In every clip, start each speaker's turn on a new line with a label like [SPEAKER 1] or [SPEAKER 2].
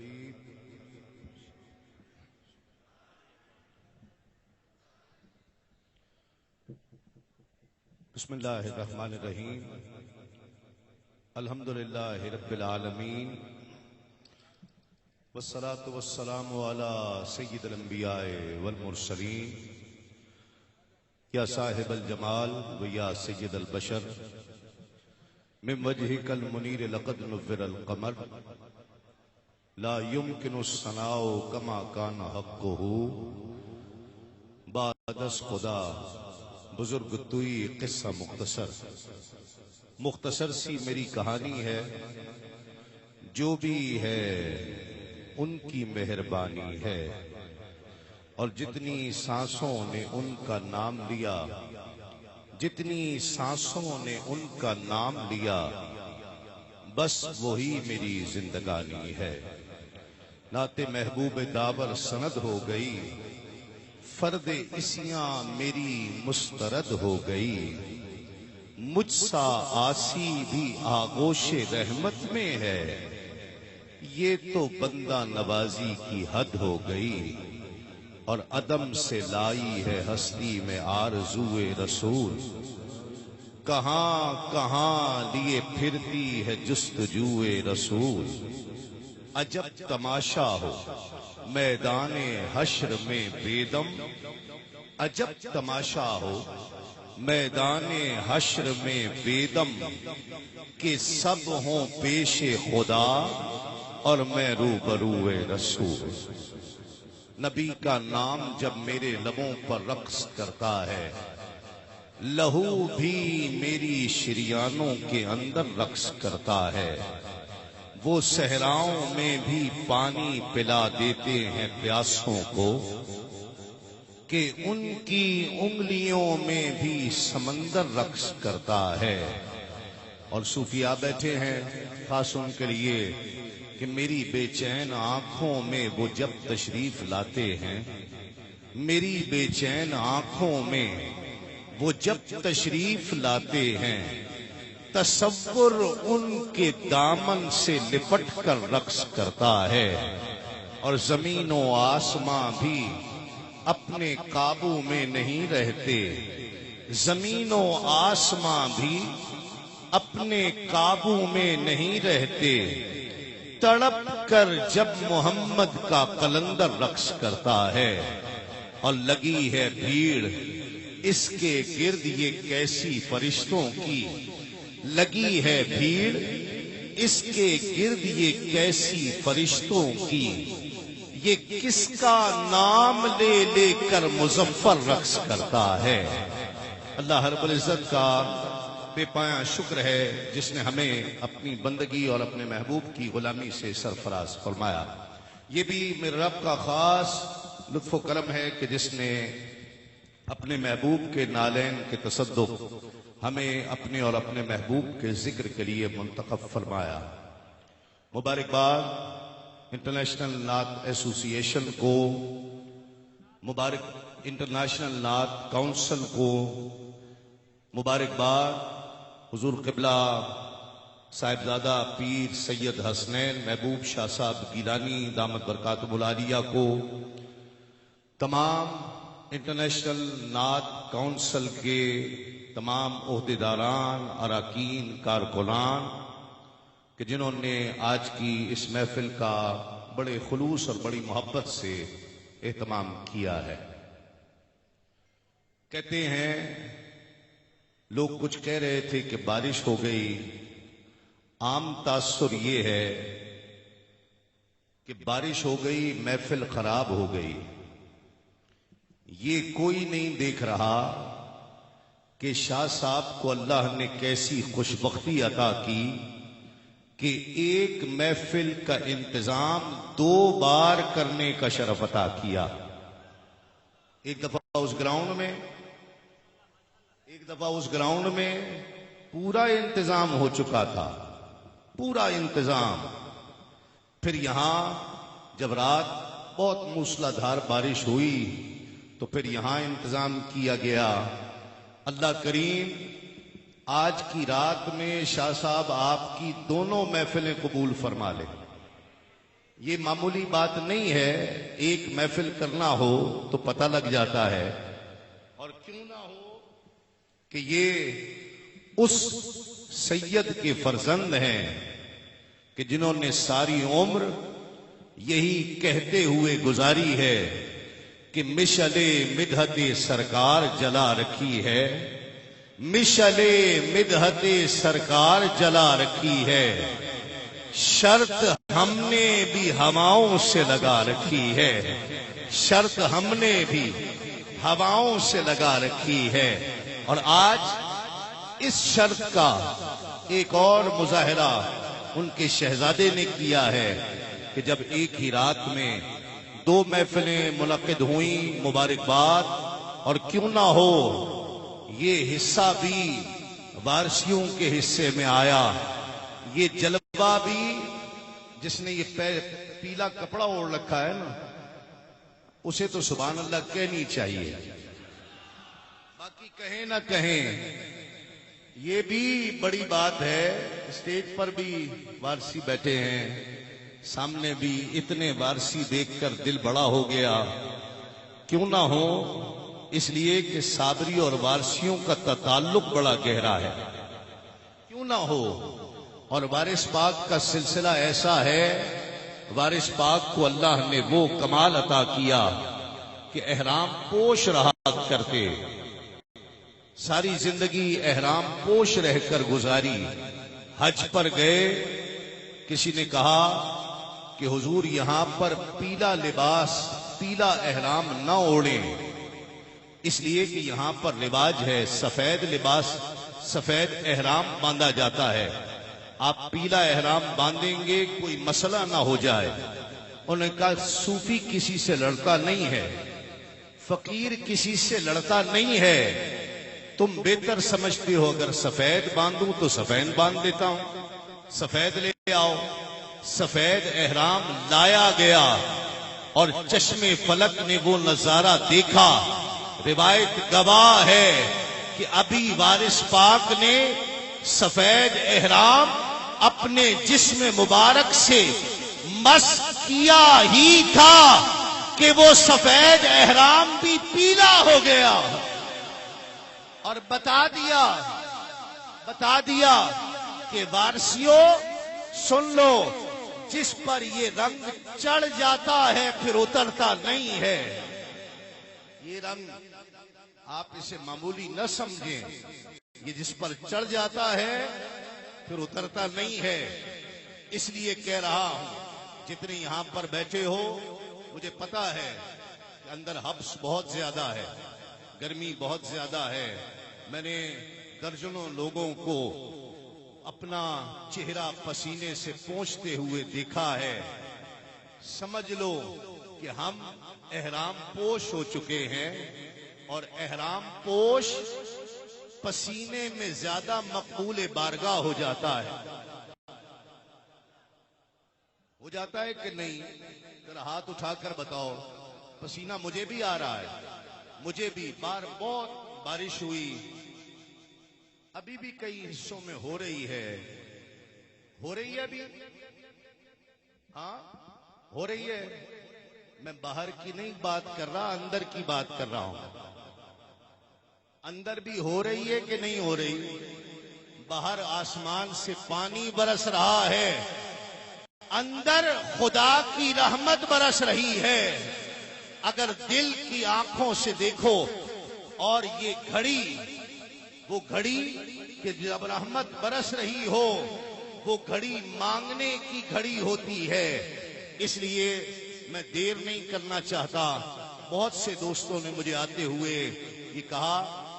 [SPEAKER 1] الحبيب بسم اللہ الرحمن الرحیم الحمدللہ رب العالمین والصلاة والسلام علی سید الانبیاء والمرسلین یا صاحب الجمال و یا سید البشر من وجهك المنیر لقد نور القمر لا يمكن الثناء كما كان حقه بعد از خدا بزرگ توئی قصہ مختصر سی میری کہانی ہے، جو بھی ہے ان کی مہربانی ہے، اور جتنی سانسوں نے ان کا نام لیا، جتنی سانسوں نے ان کا نام لیا، بس وہی میری زندگانی ہے۔ نعت محبوب داور سند ہو گئی، فرد اسیاں میری مسترد ہو گئی، مجھ سا آسی بھی آغوش رحمت میں ہے، یہ تو بندہ نوازی کی حد ہو گئی، اور عدم سے لائی ہے ہستی میں آرزوئے رسول، کہاں کہاں لیے پھرتی ہے جستجوئے رسول۔ عجب تماشا ہو میدان حشر میں بیدم، عجب تماشا ہو میدان حشر میں بیدم، کہ سب ہوں پیش خدا اور میں روبروئے رسول۔ نبی کا نام جب میرے لبوں پر رقص کرتا ہے، لہو بھی میری شریانوں کے اندر رقص کرتا ہے، وہ صحراؤں میں بھی پانی پلا دیتے ہیں پیاسوں کو، کہ ان کی انگلیوں میں بھی سمندر رقص کرتا ہے۔ اور صوفیاء بیٹھے ہیں خاص ان کے لیے کہ میری بے چین آنکھوں میں وہ جب تشریف لاتے ہیں، میری بے چین آنکھوں میں وہ جب تشریف لاتے ہیں، تصور ان کے دامن سے لپٹ کر رقص کرتا ہے، اور زمین و آسمان بھی اپنے قابو میں نہیں رہتے، زمین و آسمان بھی اپنے قابو میں نہیں رہتے، تڑپ کر جب محمد کا قلندر رقص کرتا ہے، اور لگی ہے بھیڑ اس کے گرد یہ کیسی فرشتوں کی، لگی ہے بھیڑ اس کے گرد یہ کیسی فرشتوں کی، یہ کس کا نام لے لے کر مظفر رقص کرتا ہے۔ اللہ رب العزت کا بے پایاں شکر ہے جس نے ہمیں اپنی بندگی اور اپنے محبوب کی غلامی سے سرفراز فرمایا۔ یہ بھی میرے رب کا خاص لطف و کرم ہے کہ جس نے اپنے محبوب کے نالین کے تصدق ہمیں اپنے اور اپنے محبوب کے ذکر کے لیے منتخب فرمایا۔ مبارکباد انٹرنیشنل نعت ایسوسی ایشن کو، مبارک انٹرنیشنل نعت کونسل کو، مبارکباد حضور قبلہ صاحبزادہ پیر سید حسنین محبوب شاہ صاحب گیلانی دامت برکاتہ العالیہ کو، تمام انٹرنیشنل نعت کونسل کے تمام عہدیداران، اراکین، کارکنان کہ جنہوں نے آج کی اس محفل کا بڑے خلوص اور بڑی محبت سے اہتمام کیا ہے۔ کہتے ہیں لوگ کچھ کہہ رہے تھے کہ بارش ہو گئی، عام تاثر یہ ہے کہ بارش ہو گئی محفل خراب ہو گئی، یہ کوئی نہیں دیکھ رہا کہ شاہ صاحب کو اللہ نے کیسی خوشبختی عطا کی کہ ایک محفل کا انتظام 2 بار کرنے کا شرف عطا کیا۔ ایک دفعہ اس گراؤنڈ میں پورا انتظام ہو چکا تھا، پورا انتظام، پھر یہاں جب رات بہت موسلا دھار بارش ہوئی تو پھر یہاں انتظام کیا گیا۔ اللہ کریم آج کی رات میں شاہ صاحب آپ کی دونوں محفلیں قبول فرما لے، یہ معمولی بات نہیں ہے، ایک محفل کرنا ہو تو پتہ لگ جاتا ہے، اور کیوں نہ ہو کہ یہ اس سید کے فرزند ہیں کہ جنہوں نے ساری عمر یہی کہتے ہوئے گزاری ہے کہ مشعل مدحت سرکار جلا رکھی ہے، مشعل مدحت سرکار جلا رکھی ہے، شرط ہم نے بھی ہواؤں سے لگا رکھی ہے، شرط ہم نے بھی ہواؤں سے لگا رکھی ہے۔ اور آج اس شرط کا ایک اور مظاہرہ ان کے شہزادے نے کیا ہے کہ جب ایک ہی رات میں 2 محفلیں منعقد ہوئیں، مبارکباد، اور کیوں نہ ہو یہ حصہ بھی وارثیوں کے حصے میں آیا، یہ جلوہ بھی، جس نے یہ پیلا کپڑا اوڑھ رکھا ہے نا، اسے تو سبحان اللہ کہنی چاہیے، باقی کہیں نہ کہیں یہ بھی بڑی بات ہے۔ اسٹیج پر بھی وارثی بیٹھے ہیں، سامنے بھی اتنے وارثی دیکھ کر دل بڑا ہو گیا، کیوں نہ ہو اس لیے کہ صابری اور وارثیوں کا تعلق بڑا گہرا ہے، کیوں نہ ہو۔ اور وارث پاک کا سلسلہ ایسا ہے، وارث پاک کو اللہ نے وہ کمال عطا کیا کہ احرام پوش رہا کرتے، ساری زندگی احرام پوش رہ کر گزاری۔ حج پر گئے، کسی نے کہا کہ حضور یہاں پر پیلا لباس، پیلا احرام نہ اوڑھیں، اس لیے کہ یہاں پر رواج ہے سفید لباس، سفید احرام باندھا جاتا ہے، آپ پیلا احرام باندھیں گے کوئی مسئلہ نہ ہو جائے۔ انہوں نے کہا صوفی کسی سے لڑتا نہیں ہے، فقیر کسی سے لڑتا نہیں ہے، تم بہتر سمجھتے ہو اگر سفید باندھوں تو سفید باندھ دیتا ہوں، سفید لے آؤ۔ سفید احرام لایا گیا اور چشم فلک نے وہ نظارہ دیکھا، روایت گواہ ہے کہ ابھی وارث پاک نے سفید احرام اپنے جسم مبارک سے مس کیا ہی تھا کہ وہ سفید احرام بھی پیلا ہو گیا، اور بتا دیا کہ وارثیوں سن لو، جس پر یہ رنگ چڑھ جاتا ہے پھر اترتا نہیں ہے۔ یہ رنگ آپ اسے معمولی نہ سمجھیں، یہ جس پر چڑھ جاتا ہے پھر اترتا نہیں ہے۔ اس لیے کہہ رہا ہوں، جتنے یہاں پر بیٹھے ہو، مجھے پتا ہے کہ اندر حبس بہت زیادہ ہے، گرمی بہت زیادہ ہے، میں نے درجنوں لوگوں کو اپنا چہرہ پسینے سے پوچھتے ہوئے دیکھا ہے، سمجھ لو کہ ہم احرام پوش ہو چکے ہیں، اور احرام پوش پسینے میں زیادہ مقبول بارگاہ ہو جاتا ہے کہ نہیں؟ ذرا ہاتھ اٹھا کر بتاؤ، پسینہ مجھے بھی آ رہا ہے، مجھے بھی بہت بارش ہوئی، ابھی بھی کئی حصوں میں ہو رہی ہے ابھی، ہاں ہو رہی ہے۔ میں باہر کی نہیں بات کر رہا، اندر کی بات کر رہا ہوں۔ اندر بھی ہو رہی ہے کہ نہیں ہو رہی؟ باہر آسمان سے پانی برس رہا ہے، اندر خدا کی رحمت برس رہی ہے۔ اگر دل کی آنکھوں سے دیکھو، اور یہ گھڑی، وہ گھڑی کہ جب رحمت برس رہی ہو، وہ گھڑی مانگنے کی گھڑی ہوتی ہے۔ اس لیے میں دیر نہیں کرنا چاہتا۔ بہت سے دوستوں نے مجھے آتے ہوئے یہ کہا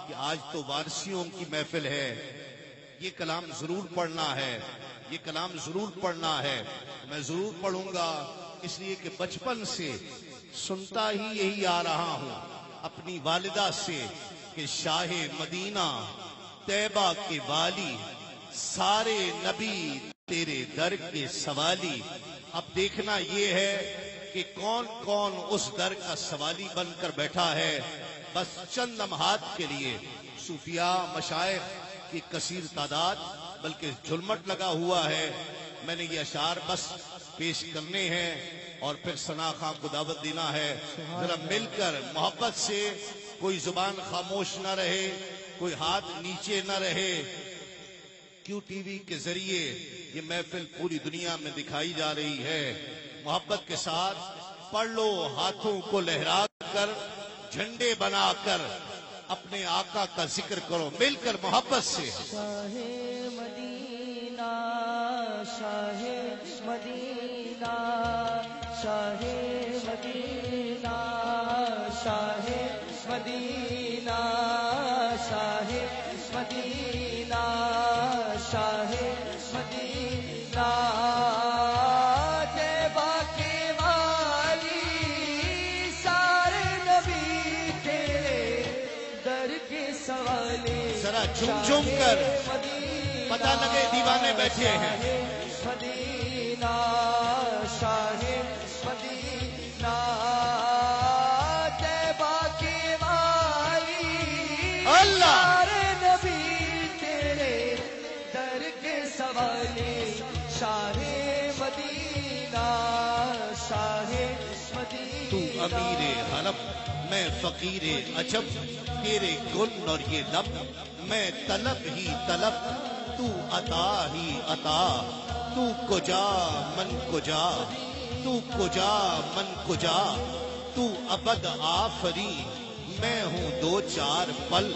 [SPEAKER 1] کہ آج تو وارثیوں کی محفل ہے، یہ کلام ضرور پڑھنا ہے، یہ کلام ضرور پڑھنا ہے۔ میں ضرور پڑھوں گا، اس لیے کہ بچپن سے سنتا ہی یہی آ رہا ہوں اپنی والدہ سے کہ شاہ مدینہ طیبہ کے والی، سارے نبی تیرے در کے سوالی۔ اب دیکھنا یہ ہے کہ کون کون اس در کا سوالی بن کر بیٹھا ہے۔ بس چند لمحات کے لیے صوفیاء مشائخ کی کثیر تعداد، بلکہ جھلمٹ لگا ہوا ہے، میں نے یہ اشعار بس پیش کرنے ہیں اور پھر ثنا خان کو دعوت دینا ہے. ذرا مل کر محبت سے، کوئی زبان خاموش نہ رہے، کوئی ہاتھ نیچے نہ رہے. کیو ٹی وی کے ذریعے یہ محفل پوری دنیا میں دکھائی جا رہی ہے. محبت کے ساتھ پڑھ لو، ہاتھوں کو لہرا کر، جھنڈے بنا کر اپنے آقا کا ذکر کرو مل کر محبت سے.
[SPEAKER 2] شاہ مدینہ، شاہ مدینہ، شاہ مدینہ، شاہ مدینہ، شاہ مدینہ، شاہ مدینہ، جیبا کے والی سارے نبی تیرے در کے سوالے.
[SPEAKER 1] ذرا جھوم جھوم کر پتہ لگے دیوانے بیٹھے ہیں.
[SPEAKER 2] مدینہ، شاہ مدینہ، طیبہ کے والی
[SPEAKER 1] اللہ
[SPEAKER 2] سارے نبی تیرے در کے سوالے. شاہ مدینہ، شاہ مدینہ،
[SPEAKER 1] تو امیر حرم میں فقیر عجب، تیرے گن اور یہ لب میں طلب ہی طلب، تو عطا ہی عطا. تو کجا من کجا، تو کجا من کجا، تو ابد آفری میں ہوں دو چار پل.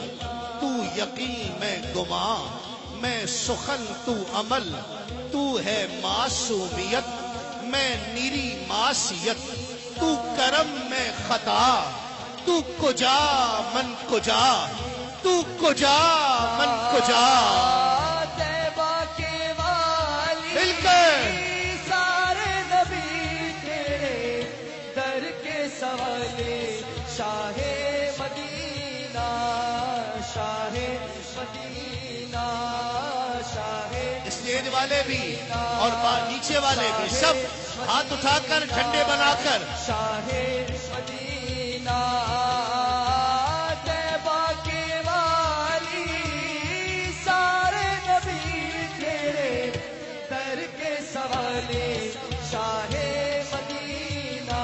[SPEAKER 1] تو یقین میں گماں، میں سخن تو عمل. تو ہے معصومیت، میں نیری معصیت. تو کرم میں خطا، تو کجا من کجا، تو کجا من کجا.
[SPEAKER 2] طیبہ کے والی
[SPEAKER 1] مل کر
[SPEAKER 2] سارے نبی تیرے در کے سوالے. شاہ مدینہ، شاہ مدینہ، شاہ
[SPEAKER 1] اسٹیج والے بھی اور نیچے والے بھی سب ہاتھ اٹھا کر جھنڈے بنا کر.
[SPEAKER 2] شاہ مدینہ، طیبہ کے والی سارے نبی تیرے در کے سوالے. شاہ مدینہ،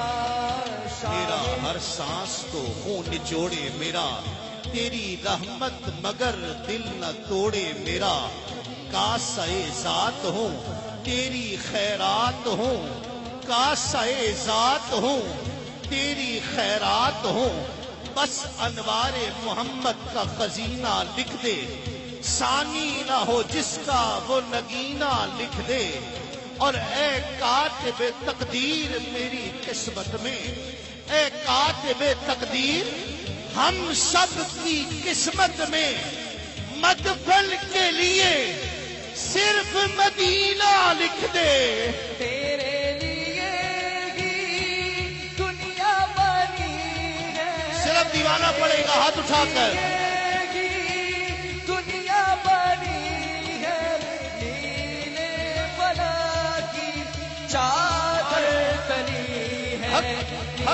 [SPEAKER 1] تیرا
[SPEAKER 2] شاہ
[SPEAKER 1] ہر سانس تو خون نچوڑے میرا، تیری رحمت مگر دل نہ توڑے میرا. کاسہ ذات ہوں تیری خیرات ہوں، کاسہ ذات ہوں تیری خیرات ہوں. بس انوار محمد کا خزینہ لکھ دے، ثانی نہ ہو جس کا وہ نگینہ لکھ دے. اور اے کاتب تقدیر میری قسمت میں، اے کاتب تقدیر ہم سب کی قسمت میں، مدفن کے لیے صرف مدینہ لکھ دے.
[SPEAKER 2] تیرے لیے ہی دنیا بنی ہے،
[SPEAKER 1] صرف دیوانہ پڑے گا ہاتھ اٹھا کر.
[SPEAKER 2] ہی دنیا بنی ہے. نیلے فلا کی چادر تلی ہے،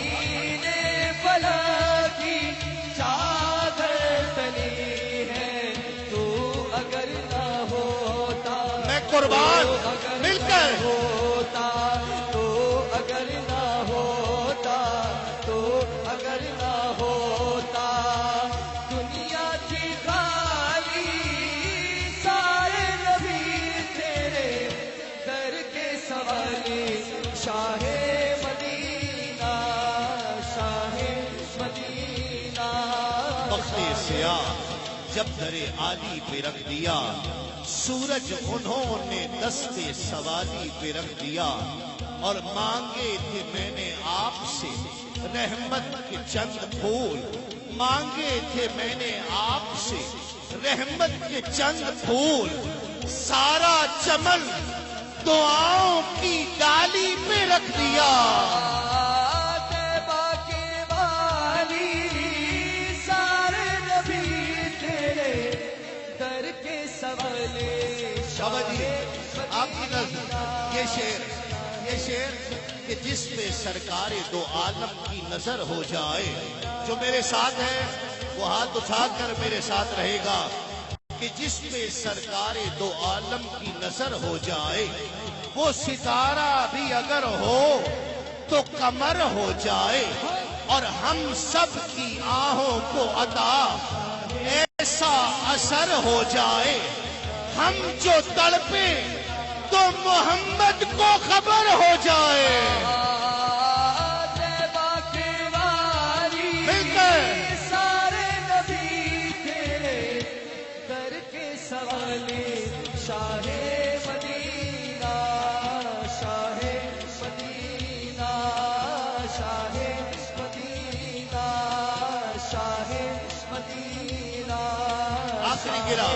[SPEAKER 2] نیلے فلا کی چادر تلی ہے. تو اگر نہ ہوتا،
[SPEAKER 1] میں قربان مل کر
[SPEAKER 2] ہوتا، تو اگر نہ ہوتا، تو اگر نہ ہوتا، دنیا تھی خالی سارے نبی تیرے در کے سوالے. شاہ مدینہ، شاہ مدینہ،
[SPEAKER 1] بخت سیاہ جب در عالی پہ رکھ دیا، سورج انہوں نے دست سوالی پہ رکھ دیا. اور مانگے تھے میں نے آپ سے رحمت کے چند پھول، مانگے تھے میں نے آپ سے رحمت کے چند پھول. سارا چمن دعاؤں کی ڈالی پہ رکھ دیا.
[SPEAKER 2] طیبہ کے والی سارے نبی تیرے در کے سوالے.
[SPEAKER 1] بابا جی آپ کی نظر یہ شعر کہ جس پہ سرکار دو عالم کی نظر ہو جائے. جو میرے ساتھ ہے وہ ہاتھ اٹھا کر میرے ساتھ رہے گا. کہ جس پہ سرکار دو عالم کی نظر ہو جائے، وہ ستارہ بھی اگر ہو تو کمر ہو جائے، اور ہم سب کی آہوں کو عطا ایسا اثر ہو جائے، ہم جو تڑپے تو محمد کو خبر ہو جائے۔
[SPEAKER 2] طیبہ کے والی
[SPEAKER 1] مل کر
[SPEAKER 2] سارے نبی تیرے در کے سوالے، شاہ مدینہ شاہ مدینہ شاہ مدینہ شاہ مدینہ
[SPEAKER 1] آخری گرا،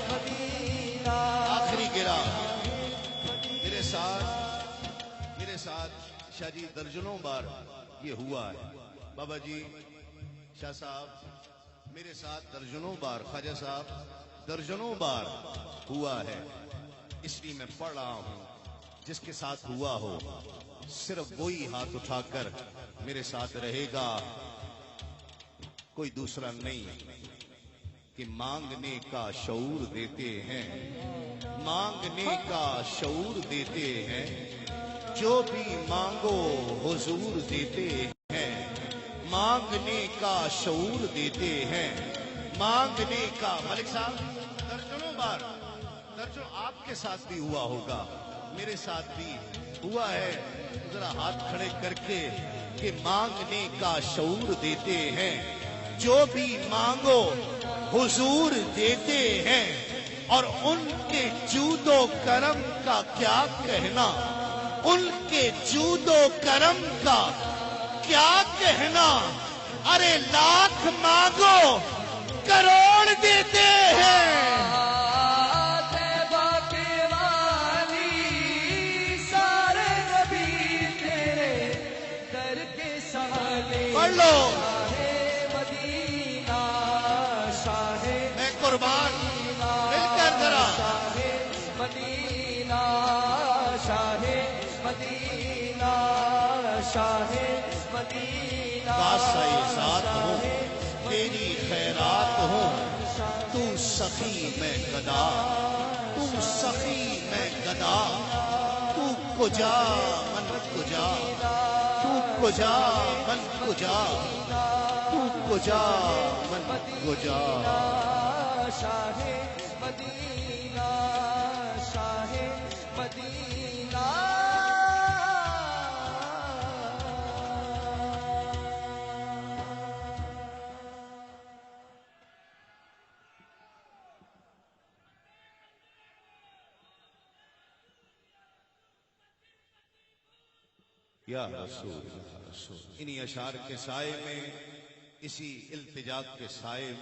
[SPEAKER 2] مدینہ۔
[SPEAKER 1] آخری گرا میرے ساتھ شاہ جی درجنوں بار یہ ہوا ہے۔ بابا جی، شاہ صاحب، میرے ساتھ درجنوں بار، خواجہ صاحب درجنوں بار ہوا ہے، اس لیے میں پڑھ رہا ہوں۔ جس کے ساتھ ہوا ہو صرف وہی ہاتھ اٹھا کر میرے ساتھ رہے گا، کوئی دوسرا نہیں، کہ مانگنے کا شعور دیتے ہیں، مانگنے کا شعور دیتے ہیں، جو بھی مانگو حضور دیتے ہیں، مانگنے کا شعور دیتے ہیں، مانگنے کا۔ ملک صاحب درجنوں بار، درجنوں آپ کے ساتھ بھی ہوا ہوگا، میرے ساتھ بھی ہوا ہے، ذرا ہاتھ کھڑے کر کے کہ مانگنے کا شعور دیتے ہیں، جو بھی مانگو حضور دیتے ہیں، اور ان کے جود و کرم کا کیا کہنا، ان کے جود و کرم کا کیا کہنا، ارے لاکھ مانگو کروڑ دیتے ہیں۔
[SPEAKER 2] طیبہ کے والی سارے نبی تیرے در کے سوالے،
[SPEAKER 1] پڑھ لو،
[SPEAKER 2] شاہ مدینہ شاہ
[SPEAKER 1] میں قربان، مل کر ذرا
[SPEAKER 2] شاہ مدینہ شاہ مدینہ شاہ مدینہ
[SPEAKER 1] بادشاہ ذات ہوں، تیری خیرات ہوں، تو سخی میں گدا، تو سخی میں گدا، تو کجا من کجا، تو کجا من کجا، تو کجا من کجا۔
[SPEAKER 2] شاہ مدینہ شاہ مدینہ۔
[SPEAKER 1] یا رسول، انہی اشعار کے سائے میں، اسی التجا کے سائے میں